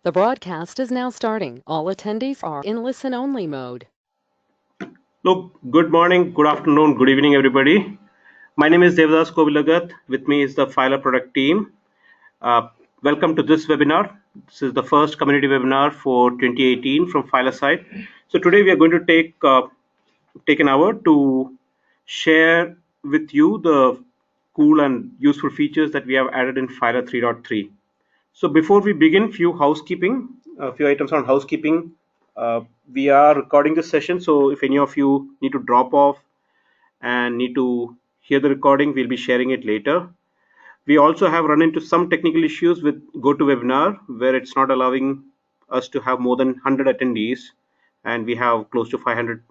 The broadcast is now starting. All attendees are in listen-only mode. Look, good morning, good afternoon, good evening, everybody. My name is Devdas Kovilagat. With me is the Filer product team. Welcome to this webinar. This is the first community webinar for 2018 from Filer side. So today we are going to take an hour to share with you the cool and useful features that we have added in Filer 3.3. So before we begin, a few items on housekeeping. We are recording this session, so if any of you need to drop off and need to hear the recording, we'll be sharing it later. We also have run into some technical issues with GoToWebinar, where it's not allowing us to have more than 100 attendees, and we have close to 500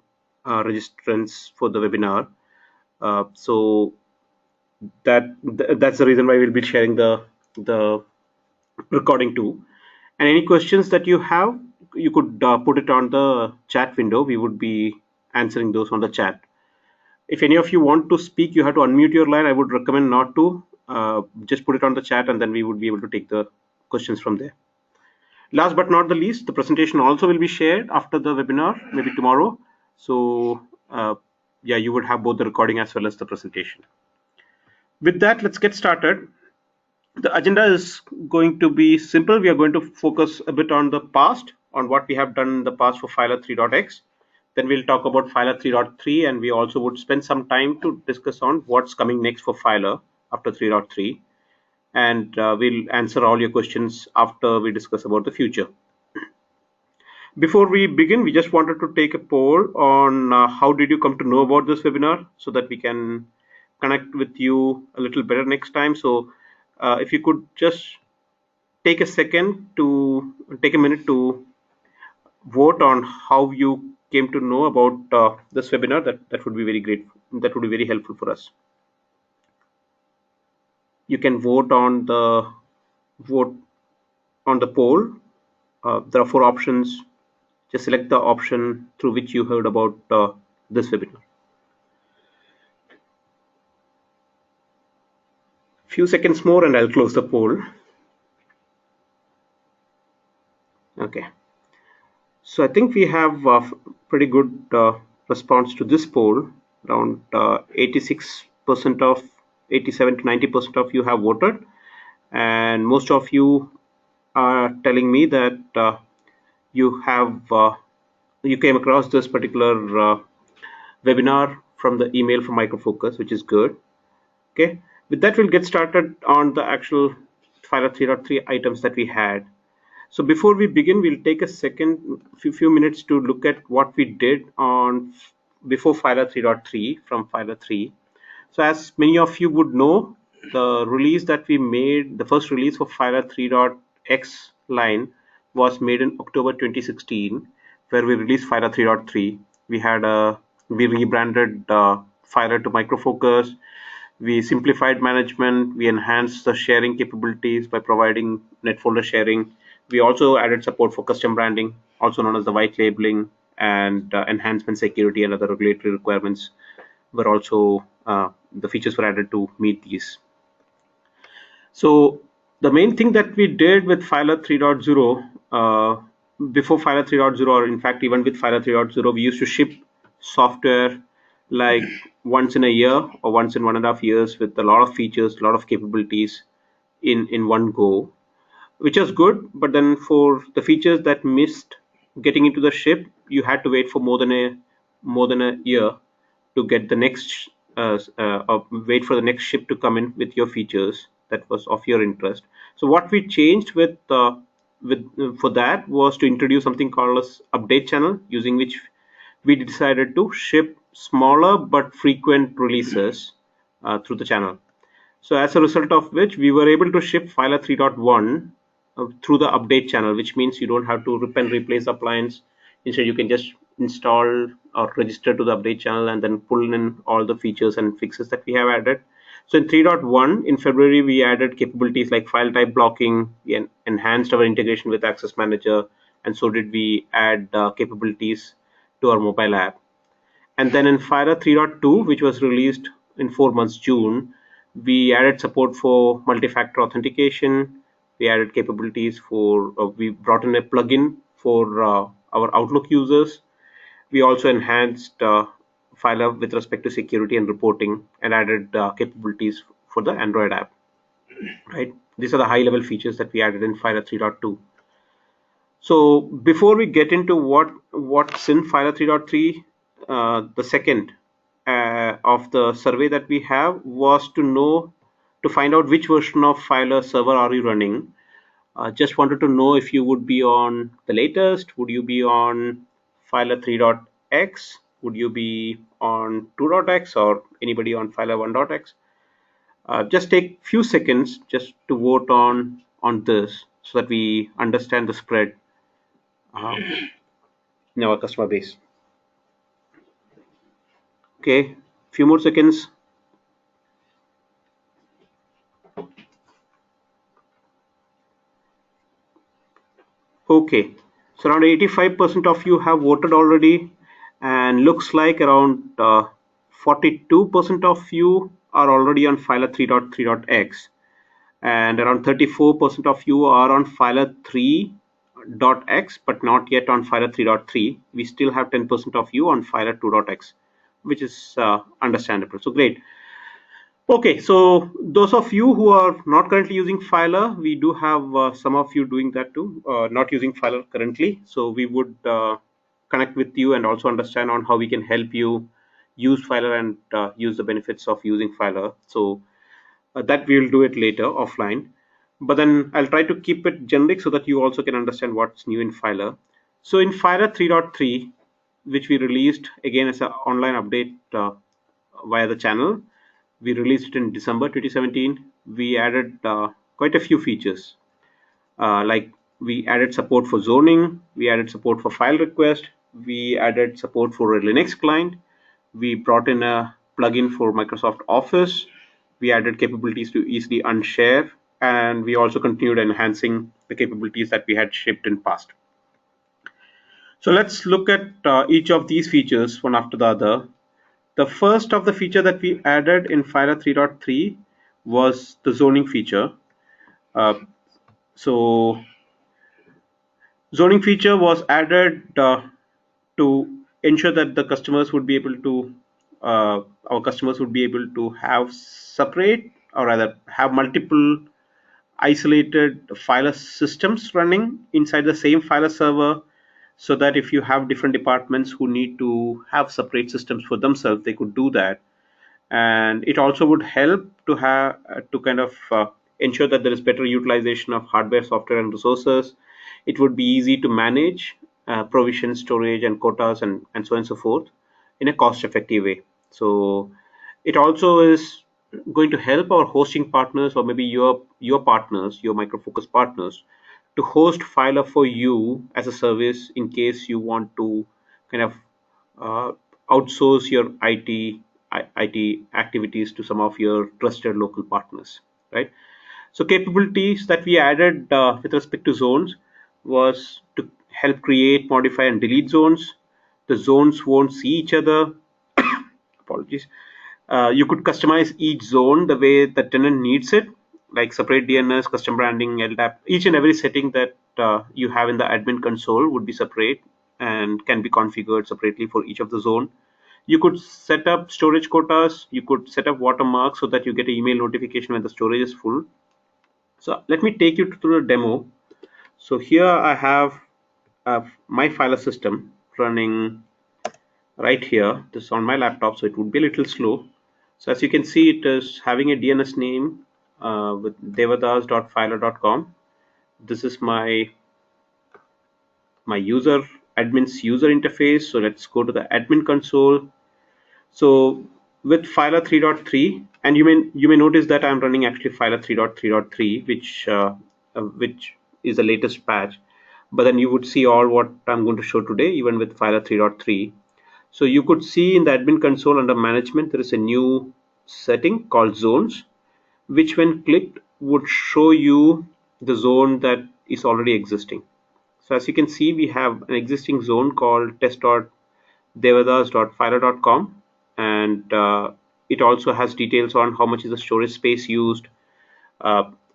registrants for the webinar. So that's the reason why we'll be sharing the recording too. And any questions that you have, you could put it on the chat window. We would be answering those on the chat. If any of you want to speak, you have to unmute your line. I would recommend not to. Just put it on the chat, and then we would be able to take the questions from there. Last but not the least, the presentation also will be shared after the webinar, maybe tomorrow. So yeah, you would have both the recording as well as the presentation. With that, let's get started. The agenda is going to be simple. We are going to focus a bit on the past, on what we have done in the past for Filr 3.x. Then we'll talk about Filr 3.3, and we also would spend some time to discuss on what's coming next for Filr after 3.3. And we'll answer all your questions after we discuss about the future. Before we begin, we just wanted to take a poll on how did you come to know about this webinar, so that we can connect with you a little better next time. So if you could just take a minute to vote on how you came to know about this webinar, that would be very great. That would be very helpful for us. You can vote on the poll. There are 4 options. Just select the option through which you heard about this webinar. Few seconds more and I'll close the poll. Okay. So I think we have a pretty good response to this poll. Around 86% of 87 to 90% of you have voted, and most of you are telling me that you came across this particular webinar from the email from Micro Focus, which is good. Okay, with that we'll get started on the actual Filr 3.3 items that we had. So before we begin, we'll take a few minutes to look at what we did on before Filr 3.3 from Filr 3. So as many of you would know, the release that we made, the first release for Filr 3.x line was made in October 2016, where we released Filr 3.3. We rebranded Filr to Micro Focus. We simplified management. We enhanced the sharing capabilities by providing net folder sharing. We also added support for custom branding, also known as the white labeling, and enhancement security and other regulatory requirements were also the features were added to meet these. So the main thing that we did with Filr 3.0, before Filr 3.0, or in fact even with Filr 3.0, we used to ship software like once in a year or once in 1.5 years with a lot of features, a lot of capabilities in one go, which was good. But then for the features that missed getting into the ship, you had to wait for more than a year to get the next wait for the next ship to come in with your features that was of your interest. So what we changed for that was to introduce something called as update channel, using which we decided to ship smaller but frequent releases through the channel. So as a result of which, we were able to ship Filr 3.1 through the update channel, which means you don't have to rip and replace appliance. Instead, you can just install or register to the update channel and then pull in all the features and fixes that we have added. So in 3.1 in February, we added capabilities like file type blocking. We enhanced our integration with Access Manager, and so did we add capabilities to our mobile app. And then in Filr 3.2, which was released in 4 months June, we added support for multi-factor authentication. We added capabilities for, we brought in a plugin for our Outlook users. We also enhanced Filr with respect to security and reporting, and added capabilities for the Android app. Right? These are the high-level features that we added in Filr 3.2. So before we get into what's in Filr 3.3, the second of the survey that we have was to find out which version of Filr server are you running. Just wanted to know if you would be on the latest. Would you be on Filr 3.x? Would you be on 2.x, or anybody on Filr 1.x? Just take few seconds just to vote on this so that we understand the spread in our customer base. Okay, few more seconds. Okay, so around 85% of you have voted already, and looks like around 42% of you are already on Filr 3.3.x, and around 34% of you are on Filr 3.x, but not yet on Filr 3.3. We still have 10% of you on Filr 2.x, which is understandable. So great. Okay, so those of you who are not currently using Filr, we do have some of you doing that too, not using Filr currently. So we would connect with you and also understand on how we can help you use Filr and use the benefits of using Filr. So that we'll do it later offline. But then I'll try to keep it generic so that you also can understand what's new in Filr. So in Filr 3.3, which we released again as an online update via the channel, we released it in December 2017. We added quite a few features, like we added support for zoning, we added support for file request, we added support for a Linux client, we brought in a plugin for Microsoft Office, we added capabilities to easily unshare, and we also continued enhancing the capabilities that we had shipped in past. So let's look at each of these features one after the other. The first of the feature that we added in Filr 3.3 was the zoning feature. So zoning feature was added to ensure that the customers would be able to, our customers would be able to have separate, or rather have multiple isolated Filr systems running inside the same Filr server, so that if you have different departments who need to have separate systems for themselves, they could do that. And it also would help to have to kind of ensure that there is better utilization of hardware, software, and resources. It would be easy to manage provision, storage, and quotas, and so on and so forth in a cost-effective way. So it also is going to help our hosting partners, or maybe your partners, your Micro Focus partners, to host Filr for you as a service in case you want to kind of uh, outsource your IT activities to some of your trusted local partners, right? So capabilities that we added with respect to zones was to help create, modify, and delete zones. The zones won't see each other. Apologies. You could customize each zone the way the tenant needs it, like separate DNS, custom branding, LDAP. Each and every setting that you have in the admin console would be separate and can be configured separately for each of the zone. You could set up storage quotas. You could set up watermarks so that you get an email notification when the storage is full. So let me take you through the demo. So here I have my Filr system running right here. This is on my laptop, so it would be a little slow. So as you can see, it is having a DNS name with devadas.filr.com. This is my user admin's user interface. So let's go to the admin console. So with Filr 3.3, and you may notice that I'm running actually Filr 3.3.3, which is the latest patch. But then you would see all what I'm going to show today, even with Filr 3.3. So you could see in the admin console under management, there is a new setting called zones, which when clicked would show you the zone that is already existing. So as you can see, we have an existing zone called test.devadas.filr.com, and it also has details on how much is the storage space used,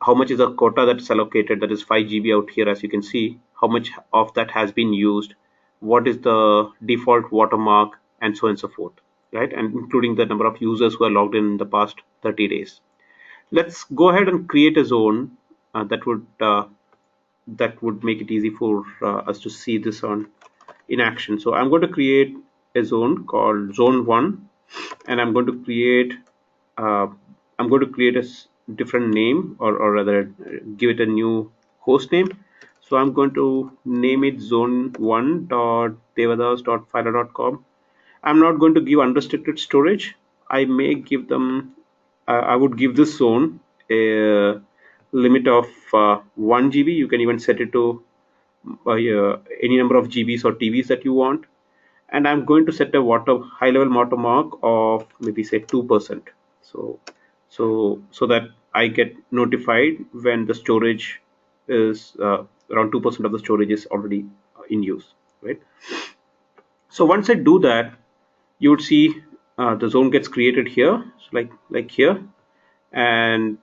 how much is the quota that's allocated, that is 5 GB out here, as you can see, how much of that has been used, what is the default watermark, and so on and so forth, right? And including the number of users who are logged in the past 30 days. Let's go ahead and create a zone that would make it easy for us to see this on in action. So I'm going to create a zone called zone 1, and uh, I'm going to create a different name, or rather give it a new host name. So I'm going to name it zone1.devadas.filer.com. I'm not going to give unrestricted storage. I may give them, I would give this zone a limit of 1 GB. You can even set it to any number of GBs or TBs that you want. And I'm going to set a high level watermark of maybe say 2%. So that I get notified when the storage is around 2% of the storage is already in use, right? So once I do that, you would see the zone gets created here, so like here, and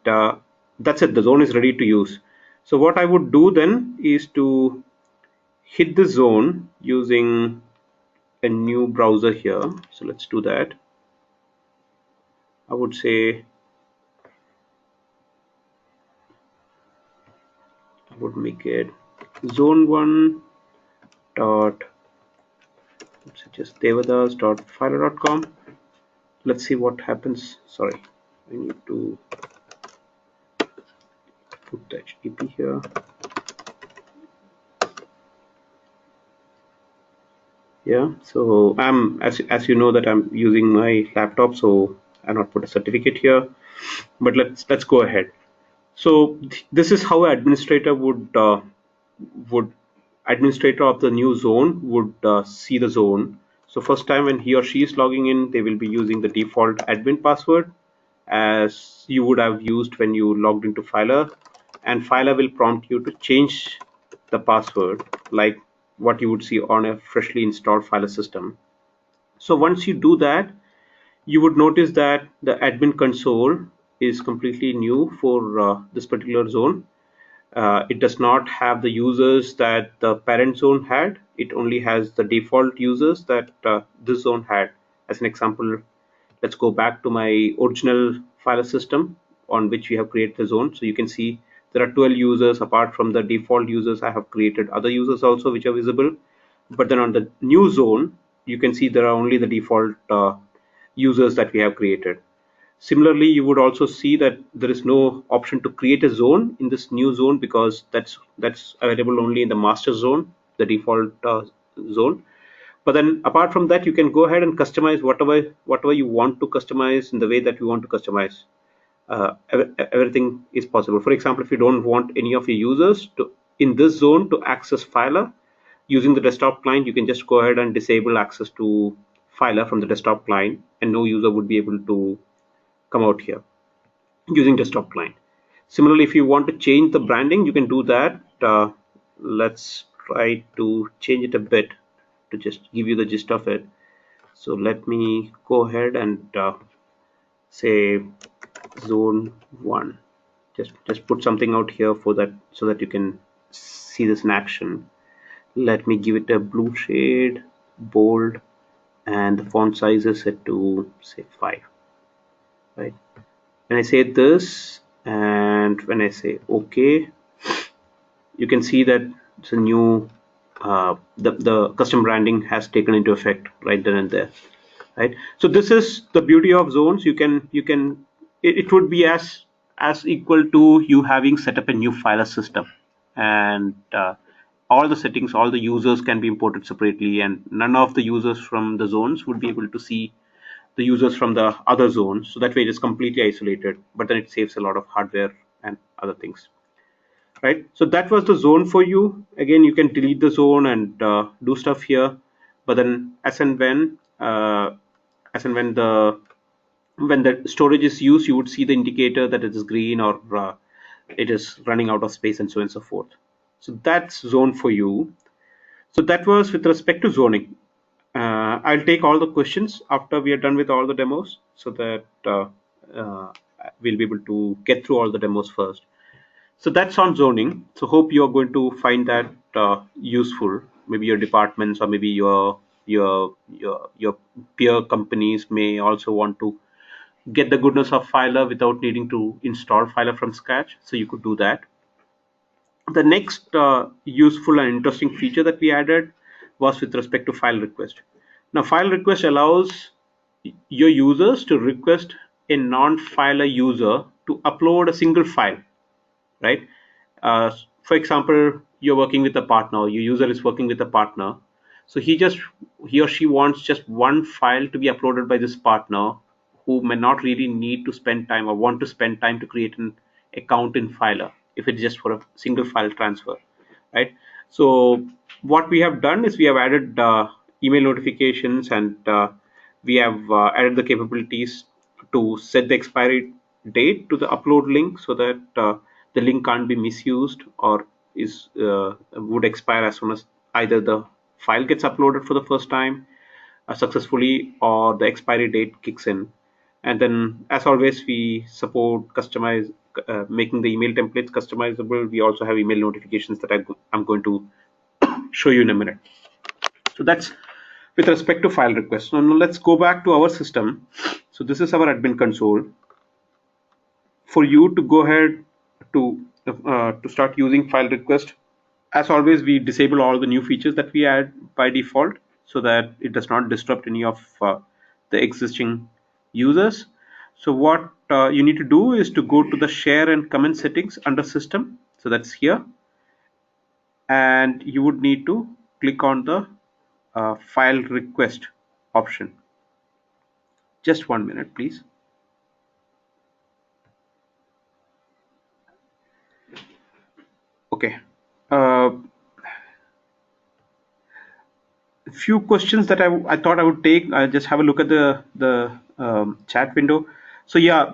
that's it. The zone is ready to use. So what I would do then is to hit the zone using a new browser here. So let's do that. I would say I would make it zone1 dot, let's say just devadas.filer.com. Let's see what happens. Sorry, I need to put the HTTP here. Yeah, so I'm as you know that I'm using my laptop, so I not put a certificate here, but let's go ahead. So this is how an would administrator of the new zone would see the zone. So first time when he or she is logging in, they will be using the default admin password as you would have used when you logged into Filr, and Filr will prompt you to change the password like what you would see on a freshly installed Filr system. So once you do that, you would notice that the admin console is completely new for this particular zone. It does not have the users that the parent zone had. It only has the default users that this zone had. As an example, let's go back to my original file system on which we have created the zone. So you can see there are 12 users. Apart from the default users, I have created other users also which are visible. But then on the new zone, you can see there are only the default users that we have created. Similarly, you would also see that there is no option to create a zone in this new zone because that's available only in the master zone, the default zone. But then apart from that, you can go ahead and customize whatever you want to customize in the way that you want to customize. Everything is possible. For example, if you don't want any of your users to in this zone to access Filr using the desktop client, you can just go ahead and disable access to Filr from the desktop client, and no user would be able to come out here using desktop client. Similarly, if you want to change the branding, you can do that. Let's try to change it a bit to just give you the gist of it. So let me go ahead and say zone 1. Just put something out here for that so that you can see this in action. Let me give it a blue shade, bold, and the font size is set to say 5, right? When I say this and when I say OK, you can see that it's a new the custom branding has taken into effect right then and there, right? So this is the beauty of zones. It would be as equal to you having set up a new Filr system, and all the settings, all the users can be imported separately, and none of the users from the zones would be able to see the users from the other zones. So that way it is completely isolated, but then it saves a lot of hardware and other things, right? So that was the zone for you. Again, you can delete the zone and do stuff here, but then as and when the storage is used, you would see the indicator that it is green or it is running out of space and so on and so forth. So that's zone for you. So that was with respect to zoning. I'll take all the questions after we are done with all the demos so that uh, we'll be able to get through all the demos first. So that's on zoning. So hope you are going to find that useful. Maybe your departments or maybe your peer companies may also want to get the goodness of Filr without needing to install Filr from scratch. So you could do that. The next useful and interesting feature that we added was with respect to file request. Now, file request allows your users to request a non-filer user to upload a single file, right? For example, you're working with a partner, your user is working with a partner. So he or she wants just one file to be uploaded by this partner who may not really need to spend time or want to spend time to create an account in Filer if it's just for a single file transfer, right? So what we have done is we have added email notifications and we have added the capabilities to set the expiry date to the upload link so that the link can't be misused or is would expire as soon as either the file gets uploaded for the first time successfully or the expiry date kicks in. And then as always we support customize making the email templates customizable. We also have email notifications that I'm going to show you in a minute. So that's with respect to file requests. Now let's go back to our system. So this is our admin console. For you to go ahead to start using file request, as always we disable all the new features that we add by default so that it does not disrupt any of the existing users. So what you need to do is to go to the share and comment settings under system. So that's here, and you would need to click on the file request option. Just 1 minute, please. Okay. Uh, few questions that I thought I would take. I just have a look at the chat window. So yeah,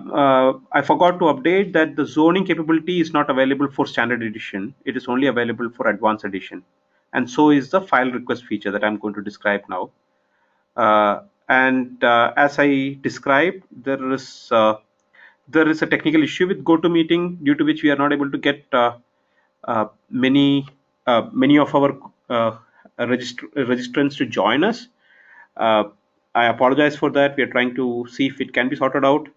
I forgot to update that the zoning capability is not available for standard edition. It is only available for advanced edition, and so is the file request feature that I'm going to describe now. And as I described, there is a technical issue with GoToMeeting due to which we are not able to get many of our registrants to join us. Uh, I apologize for that. We are trying to see if it can be sorted out,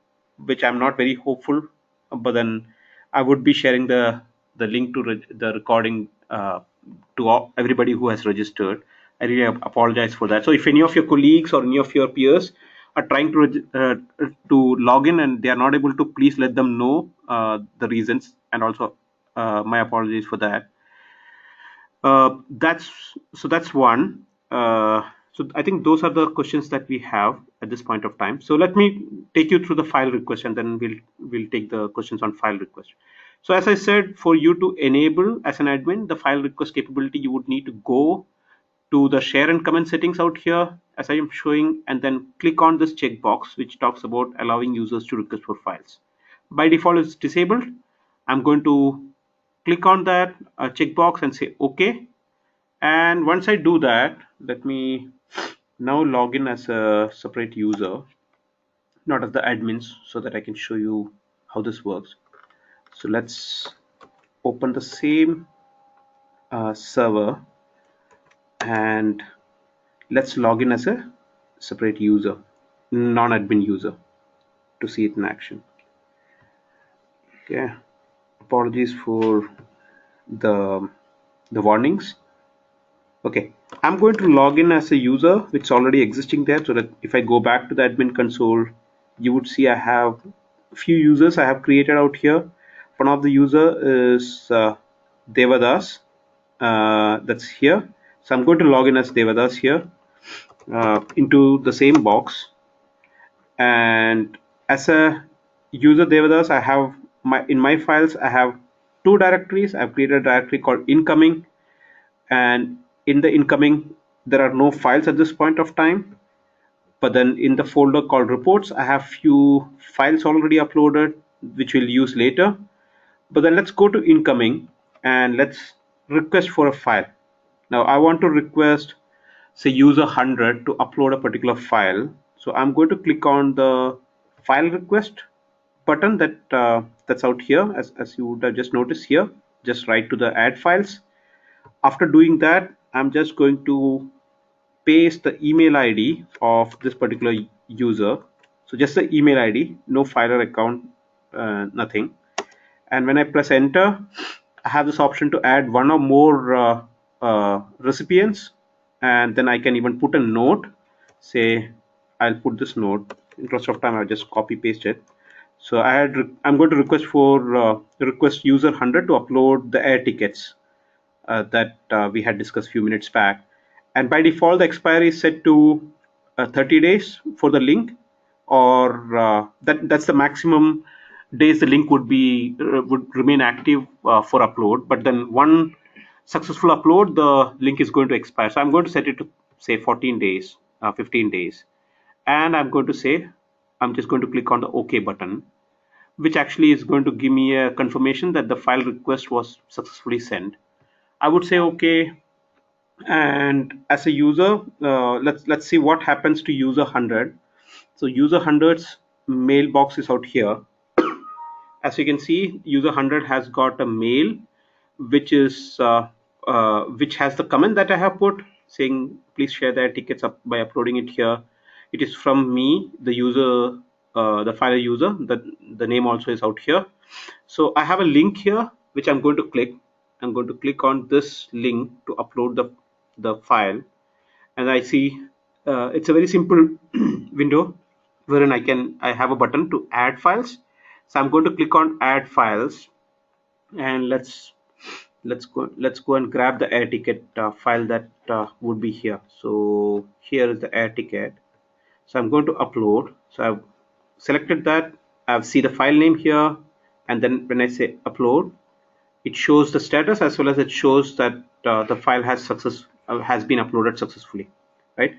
which I'm not very hopeful. But then I would be sharing the link to the recording to everybody who has registered. I really apologize for that. So if any of your colleagues or any of your peers are trying to log in and they are not able to, please let them know the reasons, and also my apologies for that. That's one. So I think those are the questions that we have at this point of time. So let me take you through the file request, and then we'll take the questions on file request. So as I said, for you to enable as an admin the file request capability, you would need to go to the share and comment settings out here as I am showing, and then click on this checkbox which talks about allowing users to request for files. By default it's disabled. I'm going to click on that checkbox and say OK. And once I do that, let me now log in as a separate user, not as the admins, so that I can show you how this works. So let's open the same server and let's log in as a separate user, non-admin user, to see it in action. Okay, apologies for the warnings. Okay, I'm going to log in as a user which is already existing there, so that if I go back to the admin console, you would see I have a few users I have created out here. One of the user is Devadas, that's here. So I'm going to log in as Devadas here into the same box, and as a user Devadas, I have in my files I have two directories. I've created a directory called incoming, and in the incoming there are no files at this point of time, but then in the folder called reports I have few files already uploaded which we'll use later. But then let's go to incoming and let's request for a file. Now I want to request, say, user 100 to upload a particular file. So I'm going to click on the file request button that that's out here, as you would have just noticed here. Just write to the add files. After doing that, I'm just going to paste the email ID of this particular user. So just the email ID, no Filr account, nothing. And when I press enter, I have this option to add one or more recipients, and then I can even put a note. Say I'll put this note. In interest of time, I'll just copy paste it. So I'm going to request user 100 to upload the air tickets that we had discussed a few minutes back. And by default, the expiry is set to 30 days for the link, or that's the maximum days the link would remain active for upload. But then one successful upload, the link is going to expire. So I'm going to set it to say 14 days, 15 days, and I'm just going to click on the OK button, which actually is going to give me a confirmation that the file request was successfully sent. I would say okay, and as a user, let's see what happens to user 100. So user 100's mailbox is out here. As you can see, user 100 has got a mail which has the comment that I have put saying please share their tickets up by uploading it here. It is from me, the user, the file user. The name also is out here. So I have a link here which I'm going to click. I'm going to click on this link to upload the file, and I see it's a very simple window wherein I have a button to add files. So I'm going to click on add files, and let's go and grab the air ticket file that would be here. So here is the air ticket. So I'm going to upload. So I've selected that. I've see the file name here, and then when I say upload, it shows the status as well as it shows that the file has been uploaded successfully. Right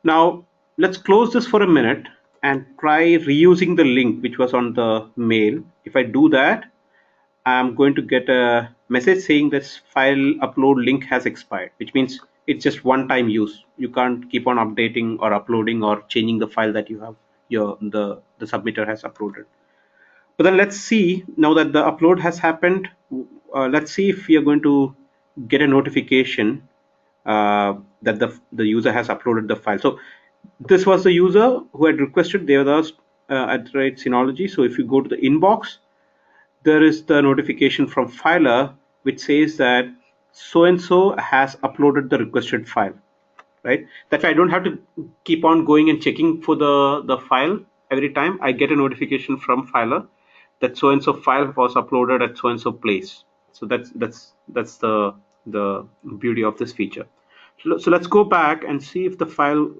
now, let's close this for a minute and try reusing the link which was on the mail. If I do that, I'm going to get a message saying this file upload link has expired, which means it's just one-time use. You can't keep on updating or uploading or changing the file that you have the submitter has uploaded. But then let's see, now that the upload has happened, let's see if we are going to get a notification that the user has uploaded the file. So this was the user who had requested Devadas at Synology. So if you go to the inbox, there is the notification from Filr which says that so and so has uploaded the requested file. Right, that way I don't have to keep on going and checking for the file every time. I get a notification from Filr that so and so file was uploaded at so and so place. So that's the beauty of this feature. So let's go back and see if the file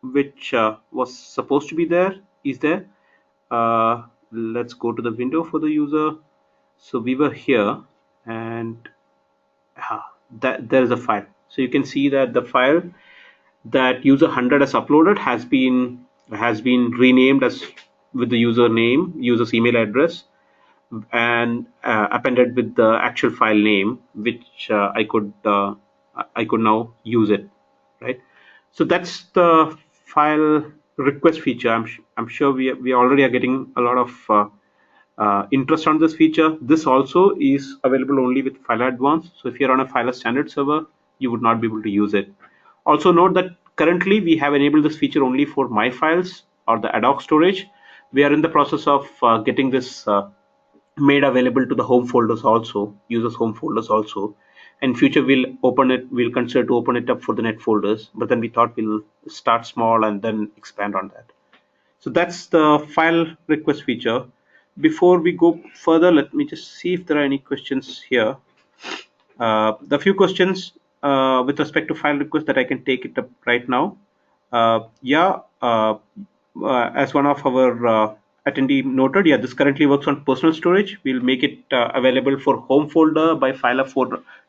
which was supposed to be there is there. Let's go to the window for the user. So we were here, and that there is a file. So you can see that the file that user 100 has uploaded has been renamed as with the username, user's email address, and appended with the actual file name, which I could now use it, right? So that's the file request feature. I'm sure we already are getting a lot of interest on this feature. This also is available only with Filr Advanced. So if you're on a Filr standard server, you would not be able to use it. Also note that currently we have enabled this feature only for my files or the ad hoc storage. We are in the process of getting this made available to the home folders also, users home folders also. In future we'll consider to open it up for the net folders, but then we thought we'll start small and then expand on that. So that's the file request feature. Before we go further, let me just see if there are any questions here. The few questions with respect to file request that I can take it up right now. As one of our attendee noted, this currently works on personal storage. We'll make it available for home folder by Filr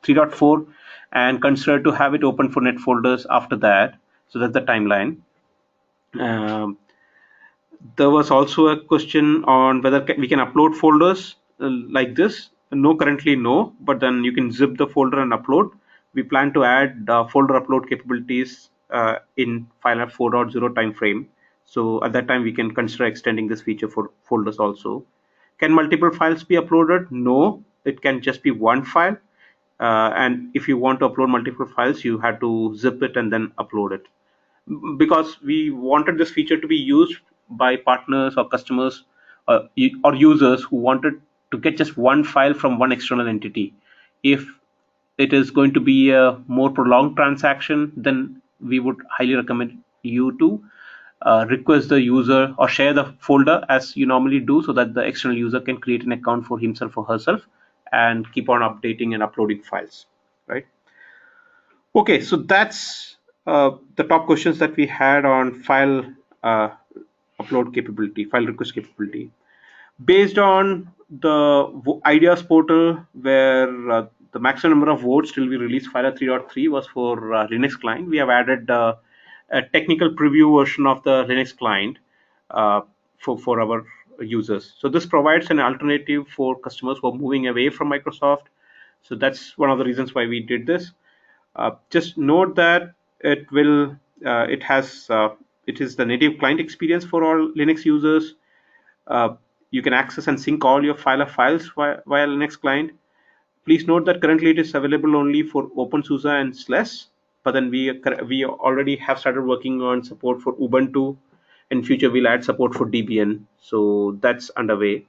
3.4 and consider to have it open for net folders after that. So that's the timeline. There was also a question on whether we can upload folders like this. No, currently no, but then you can zip the folder and upload. We plan to add folder upload capabilities in Filr 4.0 timeframe. So at that time, we can consider extending this feature for folders also. Can multiple files be uploaded? No, it can just be one file. And if you want to upload multiple files, you have to zip it and then upload it. Because we wanted this feature to be used by partners or customers or users who wanted to get just one file from one external entity. If it is going to be a more prolonged transaction, then we would highly recommend you to request the user or share the folder as you normally do, so that the external user can create an account for himself or herself and keep on updating and uploading files, right? Okay, so that's the top questions that we had on file uh, upload capability, file request capability. Based on the ideas portal, where the maximum number of votes till we release Filr 3.3 was for Linux client, we have added a technical preview version of the Linux client uh, for our users. So this provides an alternative for customers who are moving away from Microsoft. So that's one of the reasons why we did this. Just note that it will it has it is the native client experience for all Linux users. uh, you can access and sync all your files via Linux client. Please note that currently it is available only for OpenSUSE and SLES, but then we already have started working on support for Ubuntu. In future, we'll add support for Debian, so that's underway.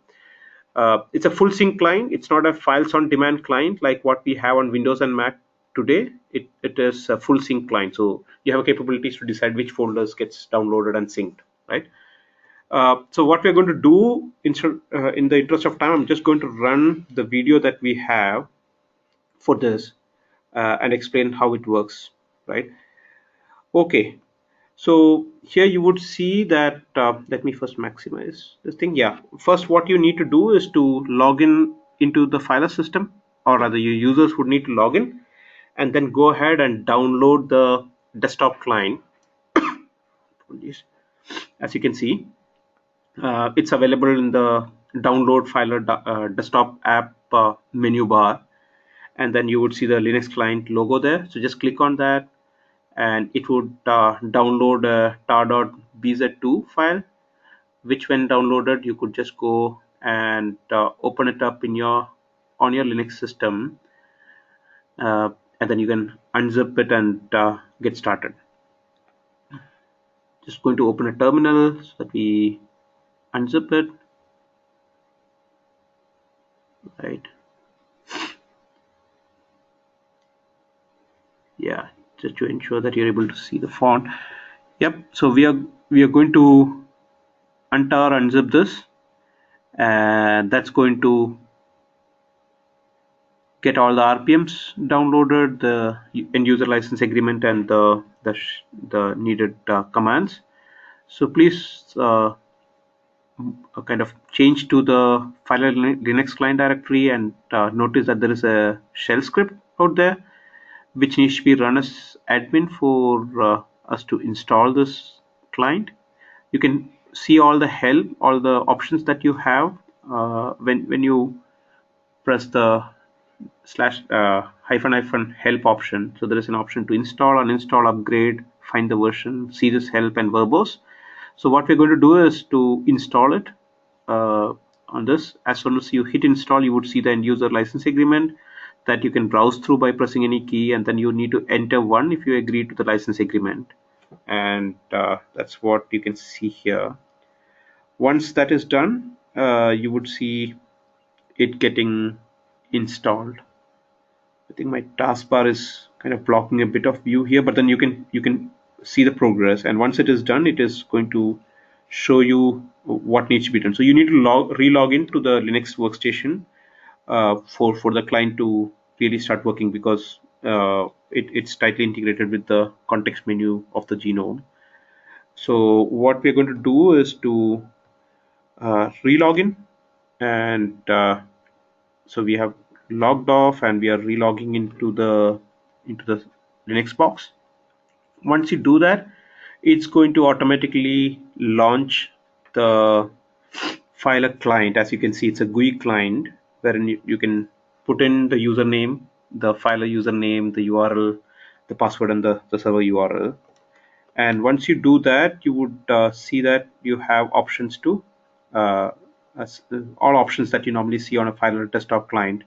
It's a full sync client. It's not a files on demand client like what we have on Windows and Mac today. It is a full sync client, so you have capabilities to decide which folders gets downloaded and synced, right? So what we're going to do, in the interest of time, I'm just going to run the video that we have for this and explain how it works, right? Okay, so here you would see that, let me first maximize this thing. Yeah, first what you need to do is to log in into the Filer system, or rather your users would need to log in and then go ahead and download the desktop client. As you can see, it's available in the download Filer desktop app menu bar, and then you would see the Linux client logo there. So just click on that and it would download a tar.bz2 file, which when downloaded you could just go and open it up in your on your Linux system, and then you can unzip it and get started. Just going to open a terminal so that we unzip it, right? Yeah, just to ensure that you're able to see the font. Yep, so we are going to unzip this, and that's going to get all the RPMs downloaded, the end user license agreement, and the needed commands. So please kind of change to the Filer Linux client directory, and notice that there is a shell script out there which needs to be run as admin for us to install this client. You can see all the help, all the options that you have when you press the slash hyphen help option. So there is an option to install, uninstall, upgrade, find the version, see this help, and verbose. So what we're going to do is to install it on this. As soon as you hit install, you would see the end user license agreement that you can browse through by pressing any key, and then you need to enter one if you agree to the license agreement. And that's what you can see here. Once that is done, you would see it getting installed. I think my taskbar is kind of blocking a bit of view here, but then you can see the progress. And once it is done, it is going to show you what needs to be done. So you need to re-log into the Linux workstation for the client to really start working, because it's tightly integrated with the context menu of the genome. So what we're going to do is to re-log in, and so we have logged off and we are re-logging into the Linux box. Once you do that, it's going to automatically launch the Filer client. As you can see, it's a GUI client wherein you can put in the username, the Filer username, the URL, the password, and the server URL. And once you do that, you would see that you have options to uh, all options that you normally see on a Filr desktop client.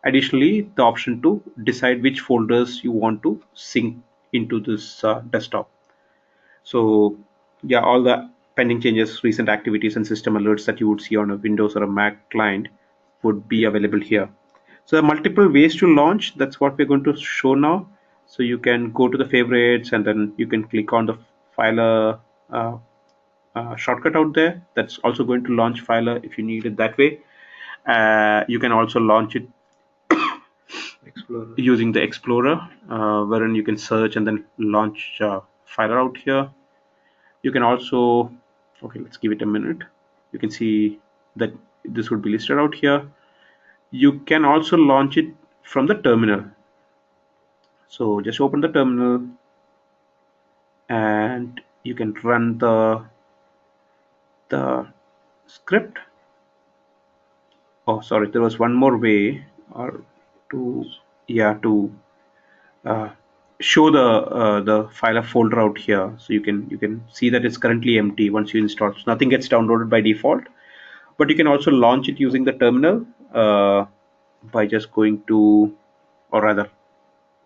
Additionally, the option to decide which folders you want to sync into this desktop. So yeah, all the pending changes, recent activities, and system alerts that you would see on a Windows or a Mac client would be available here. So there are multiple ways to launch. That's what we're going to show now. So you can go to the favorites and then you can click on the Filr shortcut out there. That's also going to launch Filr if you need it that way. You can also launch it using the Explorer, wherein you can search and then launch Filr out here. You can also, okay, let's give it a minute. You can see that this would be listed out here. You can also launch it from the terminal. So just open the terminal and you can run the script. Oh, sorry, there was one more way, or to uh, show the Filr folder out here. So you can see that it's currently empty once you install. So nothing gets downloaded by default. But you can also launch it using the terminal by just going to, or rather,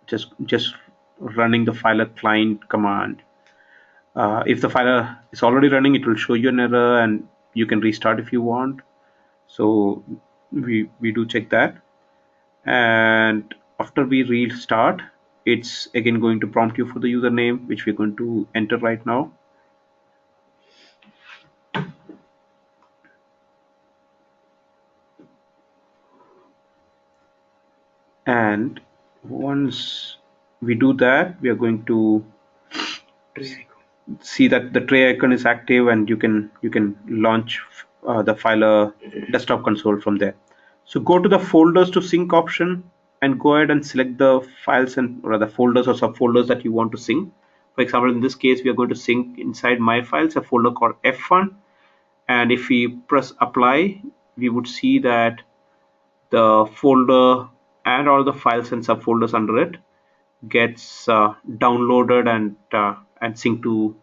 just running the Filr client command. If the Filr is already running, it will show you an error, and you can restart if you want. So we do check that, and after we restart, it's again going to prompt you for the username, which we're going to enter right now. And once we do that, we are going to see that the tray icon is active, and you can launch the Filr desktop console from there. So go to the folders to sync option and go ahead and select the files and rather folders or subfolders that you want to sync. For example, in this case, we are going to sync inside my files a folder called F1, and if we press apply, we would see that the folder and all the files and subfolders under it gets downloaded and synced to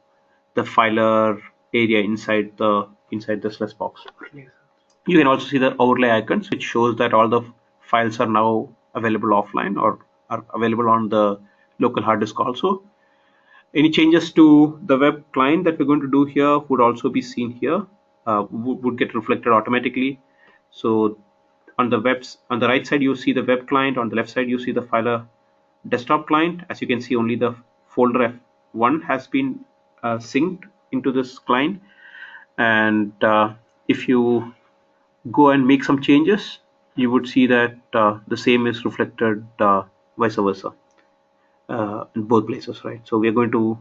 the Filr area inside the slush box. You can also see the overlay icons, which shows that all the files are now available offline or are available on the local hard disk also. Any changes to the web client that we're going to do here would also be seen here, would get reflected automatically. So on the right side you see the web client, on the left side you see the Filr desktop client. As you can see, only the folder F1 has been synced into this client, and if you go and make some changes, you would see that the same is reflected vice versa in both places, right? So we are going to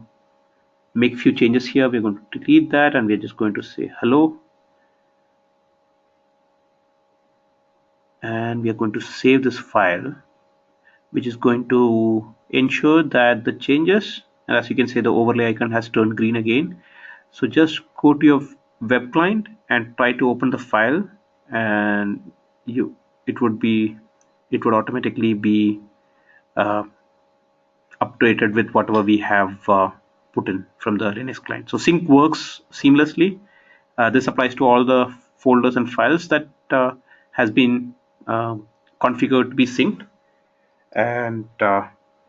make few changes here. We're going to delete that, and we're just going to say hello, and we are going to save this file, which is going to ensure that the changes, and as you can see, the overlay icon has turned green again. So just go to your web client and try to open the file, and it would automatically be uh, updated with whatever we have put in from the Linux client. So sync works seamlessly. This applies to all the folders and files that has been configured to be synced, and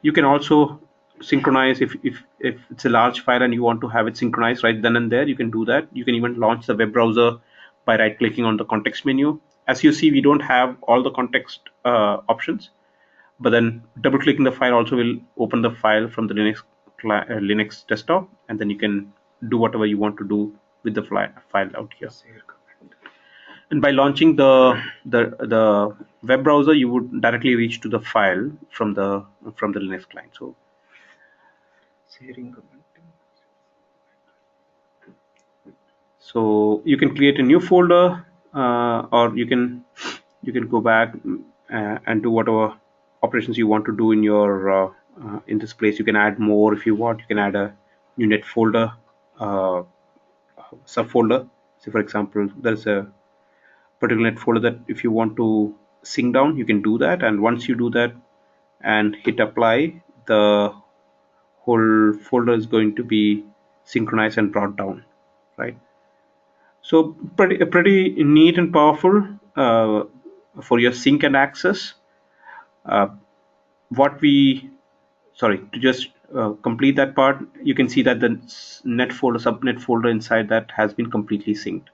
you can also synchronize if it's a large file and you want to have it synchronized right then and there. You can do that. You can even launch the web browser by right clicking on the context menu. As you see, we don't have all the context options, but then double clicking the file also will open the file from the Linux desktop, and then you can do whatever you want to do with the file out here. And by launching the web browser, you would directly reach to the file from the Linux client. So you can create a new folder, or you can go back and do whatever operations you want to do in your in this place. You can add more if you want. You can add a new net folder, subfolder. So for example, there's a particular net folder that if you want to sync down, you can do that, and once you do that and hit apply, the whole folder is going to be synchronized and brought down, right? So pretty neat and powerful for your sync and access. Uh, what we sorry to just complete that part, you can see that the net folder subnet folder inside that has been completely synced.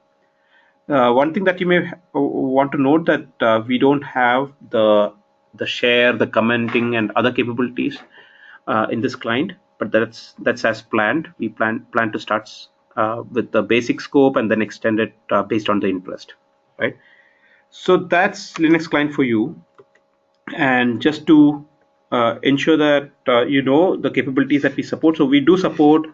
One thing that you may want to note that we don't have the share, the commenting, and other capabilities in this client, but that's as planned. We plan to start with the basic scope and then extend it based on the interest, right? So that's Linux client for you. And just to ensure that you know the capabilities that we support, so we do support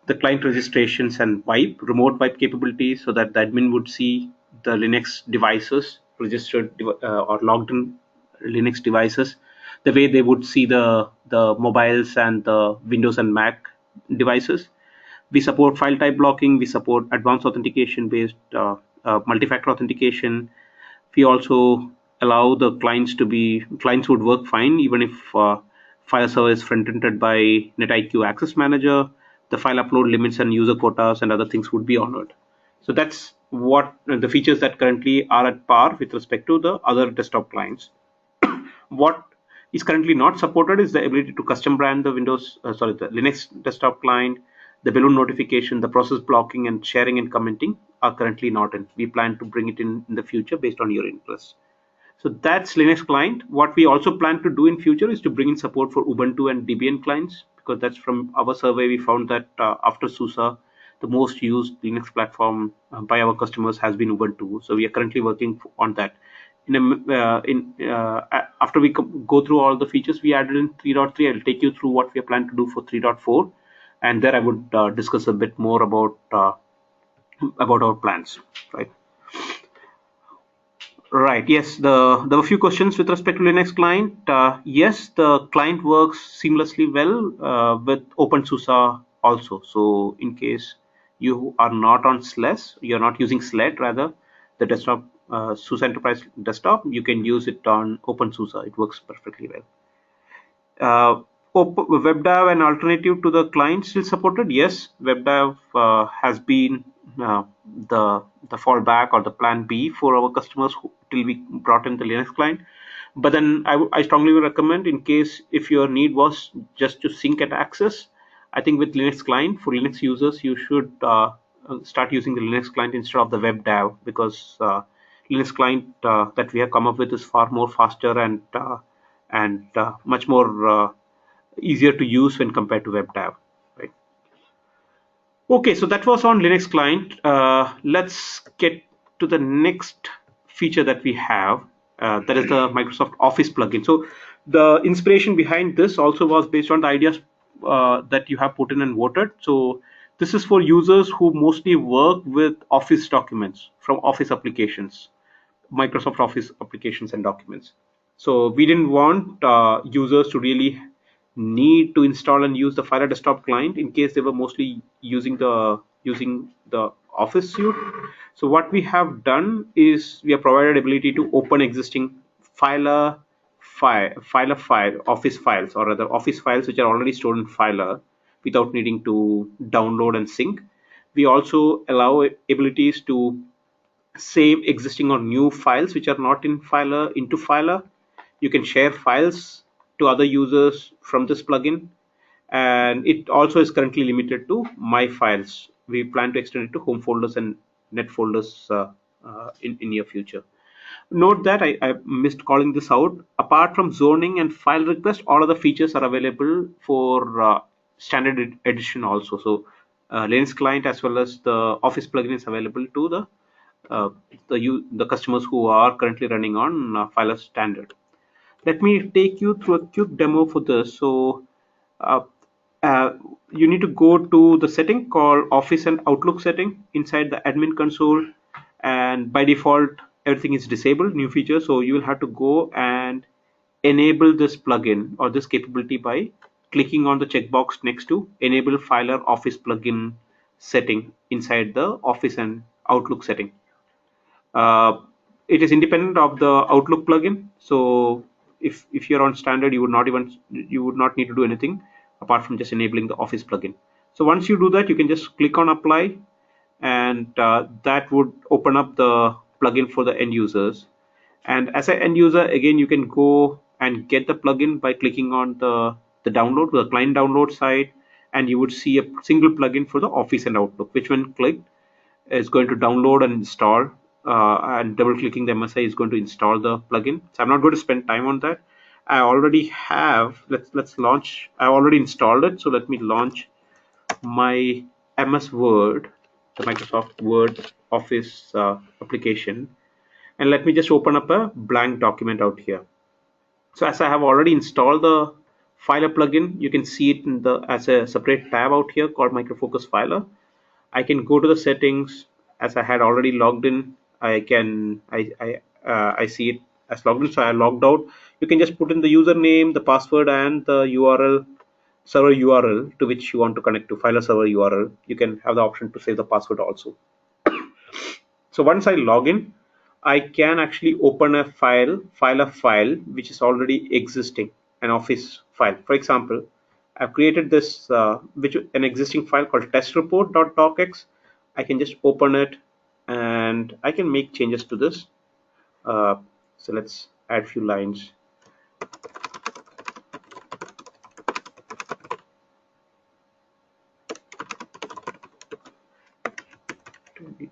the client registrations and remote wipe capabilities, so that the admin would see the Linux devices registered or logged in Linux devices the way they would see the mobiles and the Windows and Mac devices. We support file type blocking. We support advanced authentication based multi-factor authentication. We also allow the clients would work fine even if file server is front-ended by NetIQ Access Manager. The file upload limits and user quotas and other things would be honored. So that's what the features that currently are at par with respect to the other desktop clients. What is currently not supported is the ability to custom brand the the Linux desktop client. The balloon notification, the process blocking, and sharing and commenting are currently not in. We plan to bring it in the future based on your interest. So that's Linux client. What we also plan to do in future is to bring in support for Ubuntu and Debian clients, because that's from our survey we found that after SUSE, the most used Linux platform by our customers has been Ubuntu. So we are currently working on that. After we go through all the features we added in 3.3, I'll take you through what we are planning to do for 3.4, and there I would discuss a bit more about our plans, right? Right. Yes. There were a few questions with respect to Linux client. Yes, the client works seamlessly well with OpenSUSE also. So in case you are not on SLES, you're not using SLED rather, the desktop SUSE Enterprise desktop, you can use it on OpenSUSE. It works perfectly well. WebDAV, an alternative to the client, still supported. Yes, WebDAV has been uh, the fallback or the plan B for our customers till we brought in the Linux client. But then I strongly recommend, in case if your need was just to sync and access, I think with Linux client for Linux users, you should start using the Linux client instead of the WebDAV, because Linux client that we have come up with is far more faster and much more easier to use when compared to WebDAV. Right. Okay, so that was on Linux client. Let's get to the next feature that we have. That is the Microsoft Office plugin. So the inspiration behind this also was based on the ideas that you have put in and voted. So this is for users who mostly work with Office documents from Office applications. Microsoft Office applications and documents. So we didn't want users to really need to install and use the Fire Desktop client in case they were mostly using the Office suite. So what we have done is we have provided ability to open existing Filer file Office files, or rather Office files which are already stored in Filer without needing to download and sync. We also allow abilities to save existing or new files which are not in Filer into Filer. You can share files to other users from this plugin, and it also is currently limited to My Files. We plan to extend it to home folders and net folders in near future. Note that I missed calling this out. Apart from zoning and file request, all other features are available for standard edition also. So Linux client as well as the Office plugin is available to uh, the customers who are currently running on Filer standard. Let me take you through a quick demo for this. So uh, uh, you need to go to the setting called Office and Outlook setting inside the admin console, and by default everything is disabled, new feature. So you will have to go and enable this plugin or this capability by clicking on the checkbox next to Enable Filer Office plugin setting inside the Office and Outlook setting. Uh, it is independent of the Outlook plugin. So if you're on standard, you would not need to do anything apart from just enabling the Office plugin. So once you do that, you can just click on apply, and that would open up the plugin for the end users. And as an end user, again, you can go and get the plugin by clicking on the client download side, and you would see a single plugin for the Office and Outlook, which when clicked is going to download and install, and double clicking the MSI is going to install the plugin. So I'm not going to spend time on that. I already have, let's launch. I already installed it, so let me launch my MS Word, the Microsoft Word Office application, and let me just open up a blank document out here. So as I have already installed the Filer plugin, you can see it in the as a separate tab out here called Micro Focus Filer. I can go to the settings. As I had already logged in, I see it as logged in, so I logged out. You can just put in the username, the password, and the URL, server URL to which you want to connect to, Filer server URL. You can have the option to save the password also. So once I log in, I can actually open a file which is already existing, an Office file. For example, I've created this an existing file called testreport.docx. I can just open it and I can make changes to this. So let's add a few lines.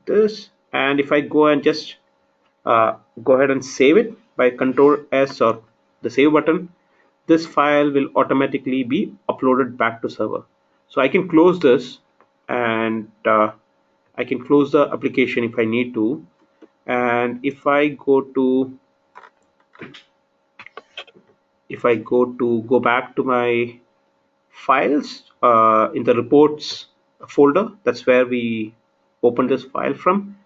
This, and if I go and just go ahead and save it by Control S or the save button, this file will automatically be uploaded back to server. So I can close this, and I can close the application if I need to. And if I go to go back to my files in the reports folder, that's where we open this file from.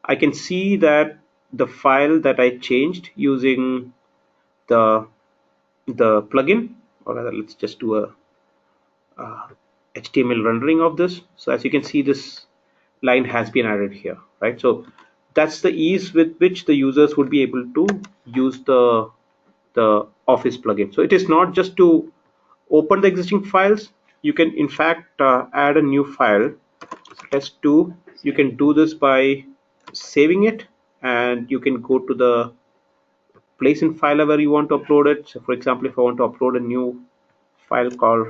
I can see that the file that I changed using the plugin, or rather, let's just do a HTML rendering of this. So as you can see, this line has been added here, right? So that's the ease with which the users would be able to use the Office plugin. So it is not just to open the existing files. You can in fact add a new file, test2. You can do this by saving it, and you can go to the place in file where you want to upload it. So for example, if I want to upload a new file called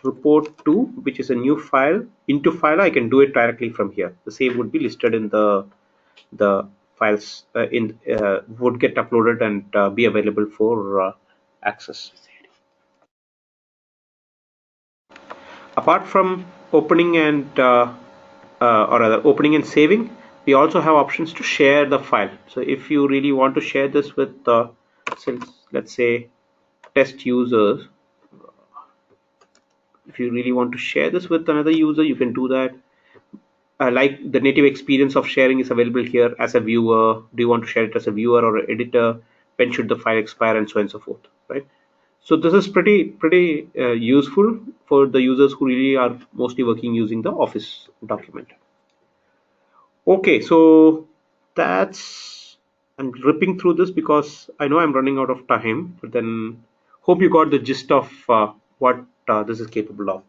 report2, which is a new file into file, I can do it directly from here. The save would be listed in the files would get uploaded and be available for access. Apart from opening and or rather opening and saving, we also have options to share the file. So if you really want to share this with let's say test users, if you really want to share this with another user, you can do that. Like the native experience of sharing is available here as a viewer. Do you want to share it as a viewer or an editor? When should the file expire, and so on and so forth, right? So this is pretty useful for the users who really are mostly working using the Office document. Okay, so that's, I'm ripping through this because I know I'm running out of time, but then hope you got the gist of what this is capable of.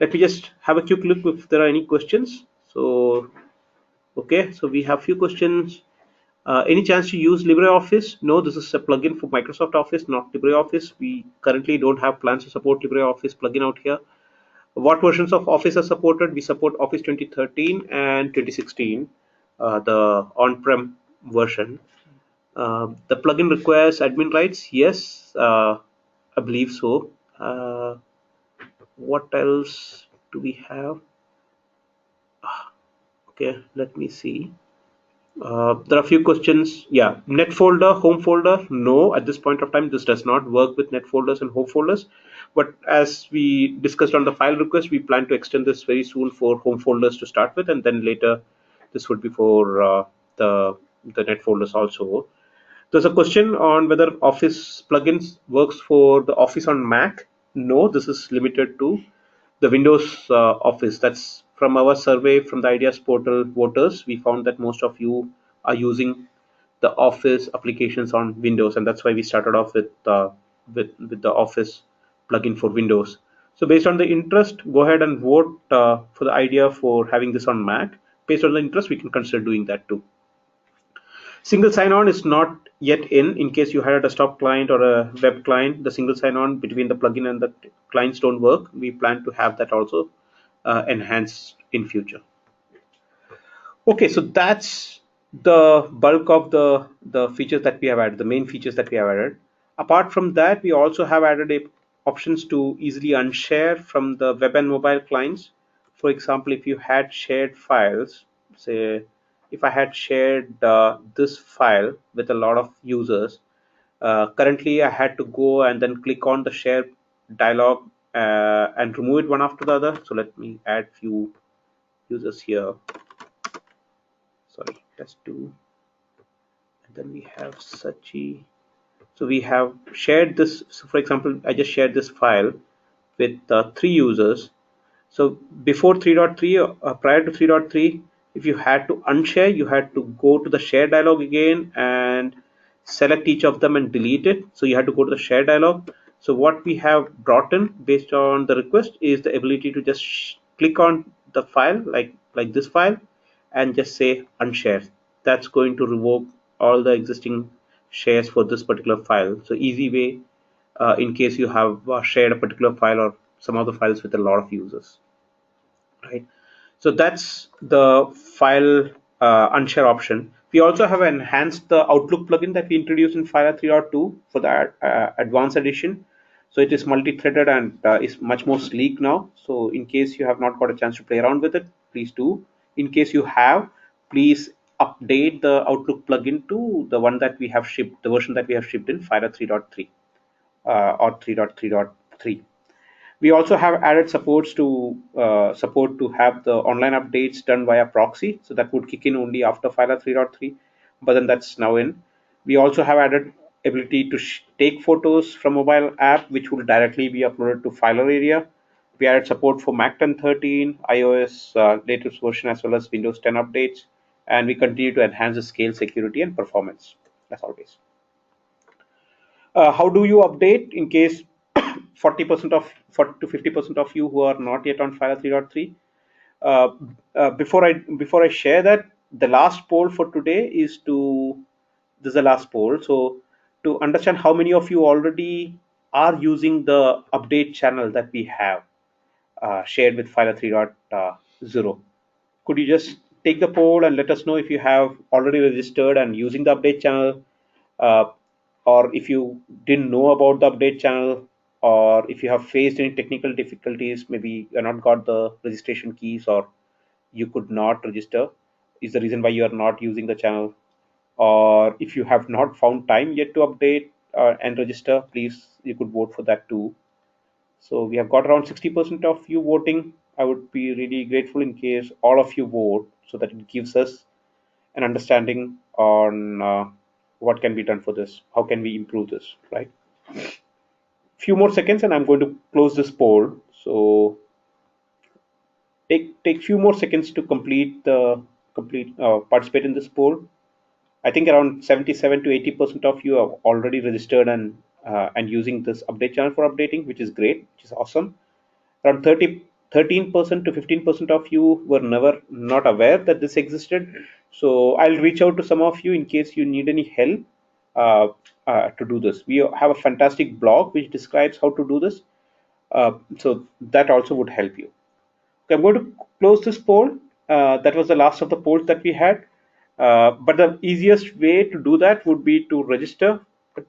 Let me just have a quick look if there are any questions. So okay, so we have few questions. Any chance to use LibreOffice? No, this is a plugin for Microsoft Office, not LibreOffice. We currently don't have plans to support LibreOffice plugin out here. What versions of Office are supported? We support Office 2013 and 2016, the on-prem version. The plugin requires admin rights. Yes, I believe so. What else do we have? Okay, let me see. There are a few questions. Yeah, net folder, home folder. No, at this point of time, this does not work with net folders and home folders. But as we discussed on the file request, we plan to extend this very soon for home folders to start with, and then later this would be for the net folders also. There's a question on whether Office plugins works for the Office on Mac. No, this is limited to the Windows Office. That's from our survey from the Ideas Portal voters. We found that most of you are using the Office applications on Windows, and that's why we started off with the Office plugin for Windows. So based on the interest, go ahead and vote for the idea for having this on Mac. based on the interest, we can consider doing that too. Single sign-on is not yet in case you had a desktop client or a web client. The single sign-on between the plugin and the clients don't work. We plan to have that also enhanced in future. Okay, so that's the bulk of the features that we have added, the main features that we have added. Apart from that, we also have added options to easily unshare from the web and mobile clients. For example, if you had shared files, say if I had shared this file with a lot of users, currently I had to go and then click on the share dialog and remove it one after the other. So let me add few users here. Sorry, test2, and then we have Sachi. So we have shared this. So for example, I just shared this file with 3 users. So before 3.3, prior to 3.3, if you had to unshare, you had to go to the share dialog again and select each of them and delete it. So you had to go to the share dialog. So what we have brought in based on the request is the ability to just click on the file like this file and just say unshare. That's going to revoke all the existing shares for this particular file. So easy way in case you have shared a particular file or some of the files with a lot of users, right? So that's the file unshare option. We also have enhanced the Outlook plugin that we introduced in Filr 3.2 for the advanced edition. So it is multi-threaded and is much more sleek now. So in case you have not got a chance to play around with it, please do. In case you have, please update the Outlook plugin to the one that we have shipped, the version that we have shipped in Filr 3.3 or 3.3.3. We also have added supports to support to have the online updates done via proxy. So that would kick in only after Filr 3.3, but then that's now in. We also have added ability to take photos from mobile app, which will directly be uploaded to Filr area. We added support for Mac 10.13, iOS latest version, as well as Windows 10 updates, and we continue to enhance the scale, security, and performance as always. How do you update in case 40% of 40 to 50% of you who are not yet on Filr 3.3? Before I share that, the last poll for today is to this is the last poll. So to understand how many of you already are using the update channel that we have shared with Filr 3.0. Could you just take the poll and let us know if you have already registered and using the update channel, uh, or if you didn't know about the update channel, or if you have faced any technical difficulties, maybe you have not got the registration keys or you could not register, is the reason why you are not using the channel, or if you have not found time yet to update and register, please you could vote for that too. So we have got around 60% of you voting. I would be really grateful in case all of you vote so that it gives us an understanding on what can be done for this. How can we improve this, right? Few more seconds and I'm going to close this poll. So take few more seconds to complete participate in this poll. I think around 77 to 80% of you have already registered and using this update channel for updating, which is great, which is awesome. Around 13% to 15% of you were never not aware that this existed. So I'll reach out to some of you in case you need any help uh, to do this. We have a fantastic blog which describes how to do this. So that also would help you. Okay, I'm going to close this poll. That was the last of the polls that we had. But the easiest way to do that would be to register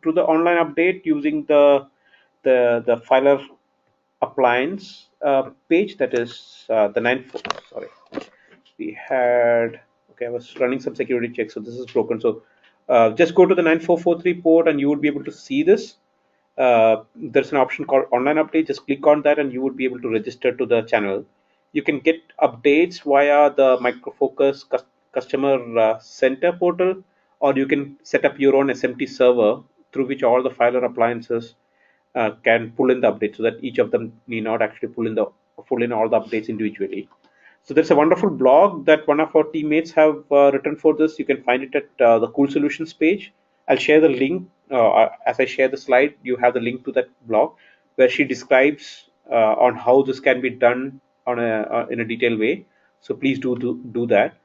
to the online update using the Filer appliance page. That is the 9.4. Sorry, we had. Okay, I was running some security checks, so this is broken. So just go to the 9443 port, and you would be able to see this. There's an option called online update. Just click on that and you would be able to register to the channel. You can get updates via the microfocus customer center portal, or you can set up your own SMT server through which all the Filer appliances can pull in the updates, so that each of them need not actually pull in all the updates individually. So there's a wonderful blog that one of our teammates have written for this. You can find it at the Cool Solutions page. I'll share the link as I share the slide. You have the link to that blog where she describes on how this can be done on in a detailed way. So please do that.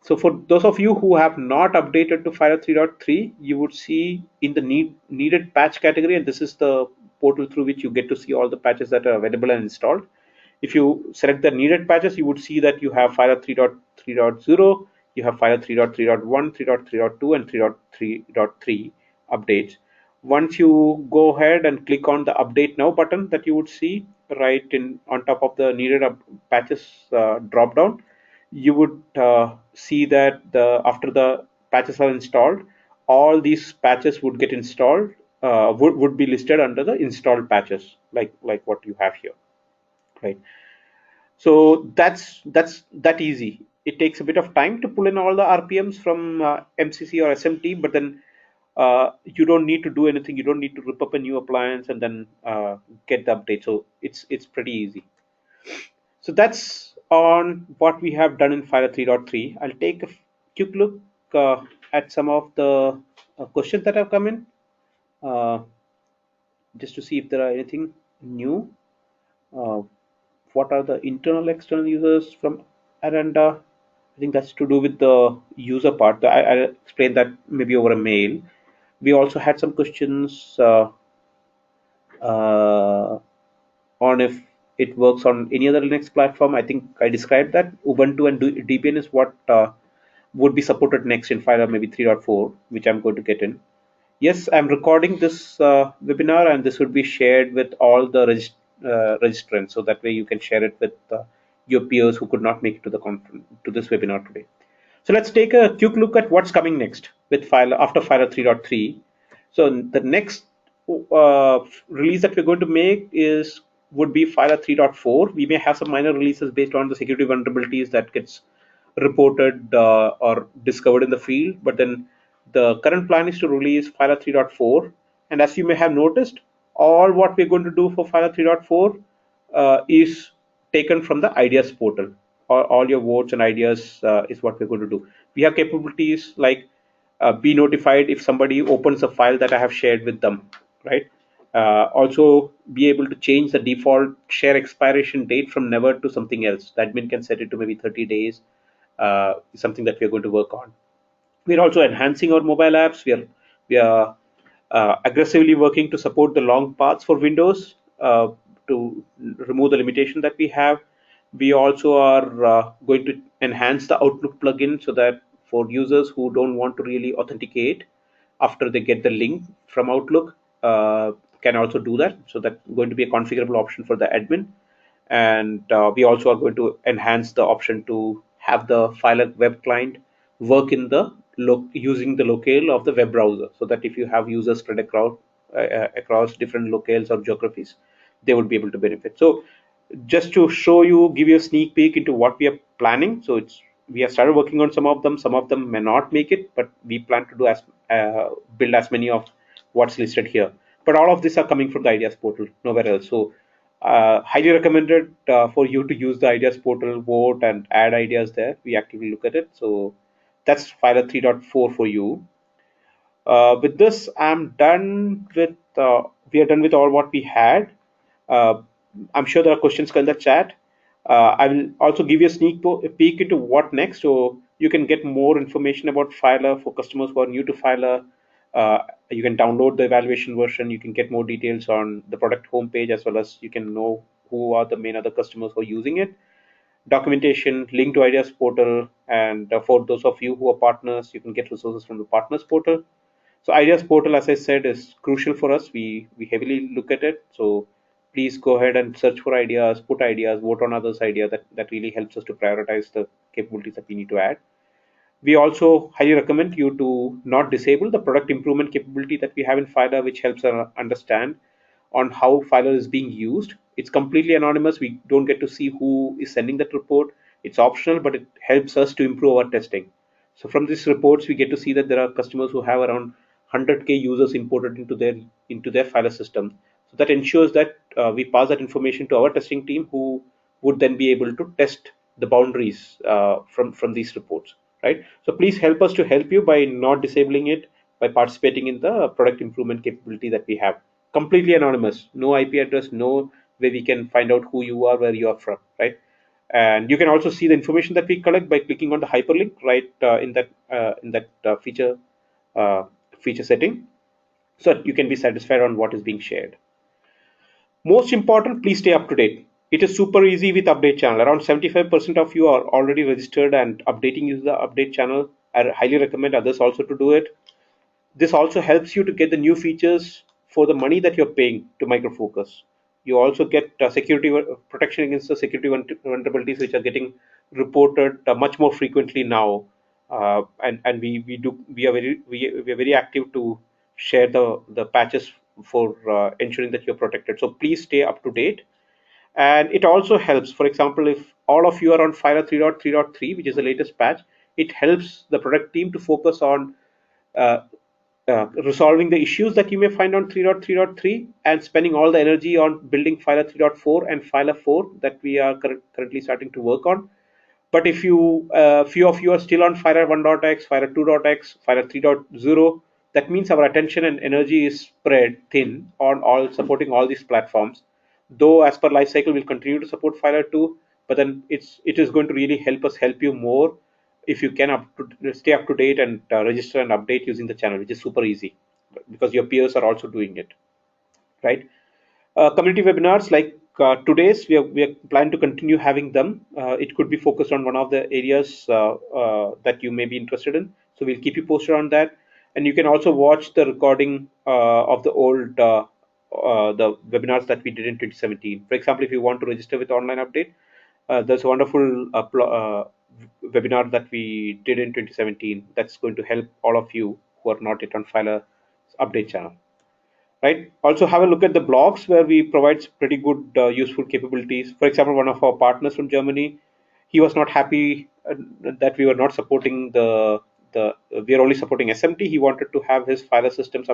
So for those of you who have not updated to Filr 3.3, you would see in the needed patch category, and this is the portal through which you get to see all the patches that are available and installed. If you select the needed patches, you would see that you have Filr 3.3.0, you have Filr 3.3.1, 3.3.2, and 3.3.3 updates. Once you go ahead and click on the Update Now button that you would see right in on top of the needed patches drop down, you would see that after the patches are installed, all these patches would get installed, would be listed under the installed patches, like what you have here, right? So that's that easy. It takes a bit of time to pull in all the RPMs from MCC or SMT, but then you don't need to do anything. You don't need to rip up a new appliance and then get the update. So it's pretty easy. So that's on what we have done in Filr 3.3. I'll take a quick look at some of the questions that have come in, uh, just to see if there are anything new. Uh, what are the internal external users from Aranda? I think that's to do with the user part. I'll explain that maybe over a mail. We also had some questions uh, on if it works on any other Linux platform. I think I described that Ubuntu and Debian is what would be supported next in Fire maybe 3.4, which I'm going to get in. Yes, I'm recording this webinar, and this would be shared with all the registrants, so that way you can share it with your peers who could not make it to the conference, to this webinar today. So let's take a quick look at what's coming next with file after Filr 3.3. So the next release that we're going to make is would be Filr 3.4. We may have some minor releases based on the security vulnerabilities that gets reported or discovered in the field, but then the current plan is to release Filr 3.4. And as you may have noticed, all what we're going to do for Filr 3.4 is taken from the ideas portal. All your votes and ideas is what we're going to do. We have capabilities like be notified if somebody opens a file that I have shared with them, right? Also be able to change the default share expiration date from never to something else. The admin can set it to maybe 30 days, something that we're going to work on. We're also enhancing our mobile apps. We are aggressively working to support the long paths for Windows to remove the limitation that we have. We also are going to enhance the Outlook plugin so that for users who don't want to really authenticate after they get the link from Outlook, can also do that. So that's going to be a configurable option for the admin. And we also are going to enhance the option to have the Filr web client work in the using the locale of the web browser, so that if you have users spread across different locales or geographies, they would be able to benefit. So just to show you, give you a sneak peek into what we are planning. So we have started working on some of them. Some of them may not make it, but we plan to do build as many of what's listed here. But all of these are coming from the Ideas portal, nowhere else. So highly recommended for you to use the Ideas portal, vote and add ideas there. We actively look at it. So that's Filr 3.4 for you. With this, I'm done with. We are done with all what we had. Uh, I'm sure there are questions in the chat. I will also give you a sneak peek into what next, so you can get more information about Filr for customers who are new to Filr. You can download the evaluation version. You can get more details on the product homepage, as well as you can know who are the main other customers who are using it. Documentation, link to Ideas portal, and for those of you who are partners, you can get resources from the partners portal. So Ideas portal, as I said, is crucial for us. We heavily look at it. So please go ahead and search for ideas, put ideas, vote on others' idea. That really helps us to prioritize the capabilities that we need to add. We also highly recommend you to not disable the product improvement capability that we have in Filr, which helps us understand on how Filr is being used. It's completely anonymous. We don't get to see who is sending that report. It's optional, but it helps us to improve our testing. So from these reports, we get to see that there are customers who have around 100K users imported into their Filr system. So that ensures that we pass that information to our testing team, who would then be able to test the boundaries from these reports, right? So please help us to help you by not disabling it, by participating in the product improvement capability that we have. Completely anonymous, no IP address, no way we can find out who you are, where you are from, right? And you can also see the information that we collect by clicking on the hyperlink right in that uh, feature setting, so that you can be satisfied on what is being shared. Most important, please stay up to date. It is super easy with update channel. Around 75% of you are already registered and updating is the update channel. I highly recommend others also to do it. This also helps you to get the new features for the money that you're paying to Micro Focus. You also get security protection against the security vulnerabilities which are getting reported much more frequently now, and we are very active to share the patches for ensuring that you're protected. So please stay up to date. And it also helps, for example, if all of you are on Filr 3.3.3, which is the latest patch, it helps the product team to focus on uh, resolving the issues that you may find on 3.3.3 and spending all the energy on building Filr 3.4 and Filr 4 that we are currently starting to work on. But if few of you are still on Filr 1.x, Filr 2.x, Filr 3.0, that means our attention and energy is spread thin on all supporting all these platforms. Though as per lifecycle, we'll continue to support Filr 2, but then it is going to really help you more if you can stay up to date and register and update using the channel, which is super easy because your peers are also doing it, right? Community webinars like today's, we are planning to continue having them. It could be focused on one of the areas that you may be interested in. So we'll keep you posted on that. And you can also watch the recording of the old the webinars that we did in 2017. For example, if you want to register with online update, there's a wonderful webinar that we did in 2017 that's going to help all of you who are not yet on Filer update channel, right? Also have a look at the blogs where we provide pretty good useful capabilities. For example, one of our partners from Germany, he was not happy that we were not supporting the we are only supporting SMT. He wanted to have his file systems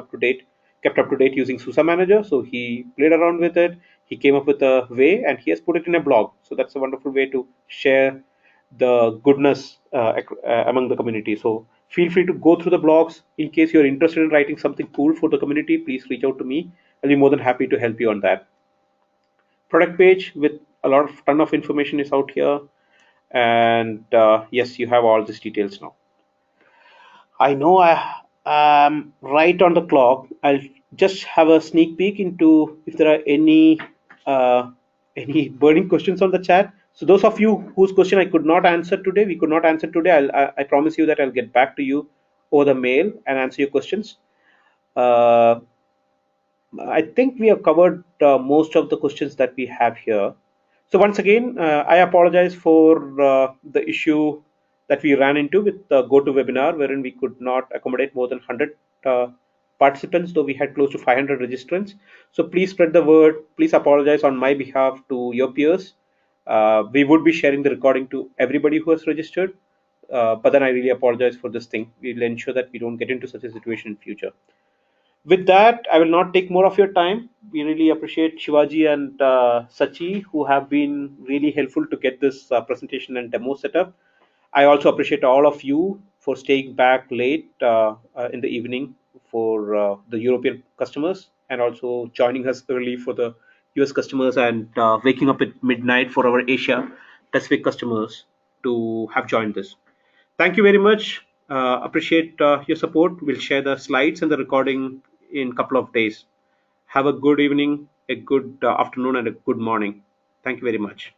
kept up to date using SUSE Manager. So he played around with it. He came up with a way and he has put it in a blog. So that's a wonderful way to share the goodness among the community. So feel free to go through the blogs. In case you're interested in writing something cool for the community, please reach out to me. I'll be more than happy to help you on that. Product page with a ton of information is out here, and yes, you have all these details now. I know I am right on the clock. I'll just have a sneak peek into if there are uh, any burning questions on the chat. So those of you whose question I could not answer today, we could not answer today, I promise you that I'll get back to you over the mail and answer your questions. Uh, I think we have covered most of the questions that we have here. So once again, I apologize for the issue that we ran into with the GoToWebinar, wherein we could not accommodate more than 100 uh, participants, though we had close to 500 registrants. So please spread the word. Please apologize on my behalf to your peers. We would be sharing the recording to everybody who has registered. But then I really apologize for this thing. We'll ensure that we don't get into such a situation in future. With that, I will not take more of your time. We really appreciate Shivaji and Sachi, who have been really helpful to get this presentation and demo set up. I also appreciate all of you for staying back late in the evening for the European customers and also joining us early for the US customers and waking up at midnight for our Asia Pacific customers to have joined this. Thank you very much. Appreciate your support. We'll share the slides and the recording in a couple of days. Have a good evening, a good afternoon, and a good morning. Thank you very much.